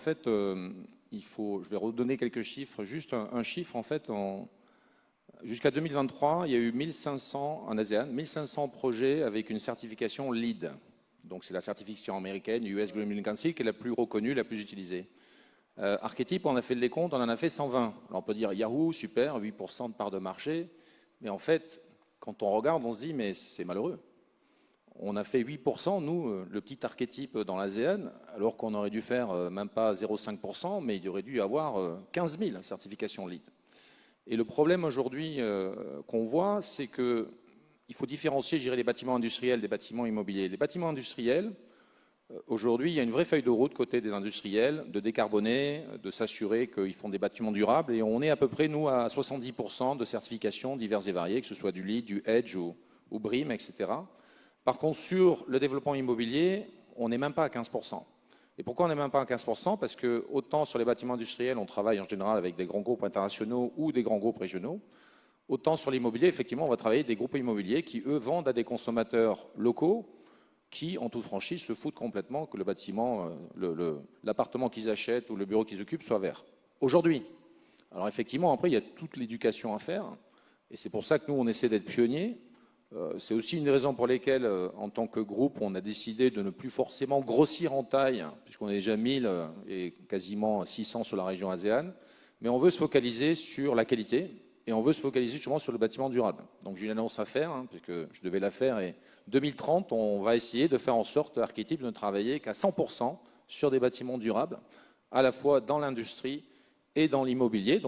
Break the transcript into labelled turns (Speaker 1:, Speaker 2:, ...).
Speaker 1: fait, je vais redonner quelques chiffres. Juste un chiffre, en fait, jusqu'à 2023, il y a eu 1500 en ASEAN, 1500 projets avec une certification LEED. Donc c'est la certification américaine, US Green Building Council, qui est la plus reconnue, la plus utilisée. Archetype, on a fait le décompte, on en a fait 120. Alors on peut dire Yahoo, super, 8% de part de marché. Mais en fait, quand on regarde, on se dit, mais c'est malheureux. On a fait 8%, nous, le petit archétype dans l'ASEAN, alors qu'on aurait dû faire même pas 0,5%, mais il aurait dû y avoir 15 000 certifications LEED. Et le problème aujourd'hui qu'on voit, c'est qu'il faut différencier, je dirais, les bâtiments industriels des bâtiments immobiliers. Les bâtiments industriels, aujourd'hui, il y a une vraie feuille de route côté des industriels, de décarboner, de s'assurer qu'ils font des bâtiments durables. Et on est à peu près, nous, à 70% de certifications diverses et variées, que ce soit du LEED, du EDGE ou BREEAM, etc. Par contre, sur le développement immobilier, on n'est même pas à 15%. Et pourquoi on n'est même pas à 15%? Parce que autant sur les bâtiments industriels, on travaille en général avec des grands groupes internationaux ou des grands groupes régionaux, autant sur l'immobilier, effectivement, on va travailler avec des groupes immobiliers qui, eux, vendent à des consommateurs locaux qui, en toute franchise, se foutent complètement que le bâtiment, l'appartement qu'ils achètent ou le bureau qu'ils occupent soit vert. Aujourd'hui. Alors effectivement, après, il y a toute l'éducation à faire. Et c'est pour ça que nous, on essaie d'être pionniers. C'est aussi une des raisons pour lesquelles, en tant que groupe, on a décidé de ne plus forcément grossir en taille, puisqu'on est déjà 1000 et quasiment 600 sur la région ASEAN, mais on veut se focaliser sur la qualité et on veut se focaliser justement sur le bâtiment durable. Donc j'ai une annonce à faire, puisque je devais la faire, et 2030, on va essayer de faire en sorte, Archetype, de ne travailler qu'à 100% sur des bâtiments durables, à la fois dans l'industrie et dans l'immobilier.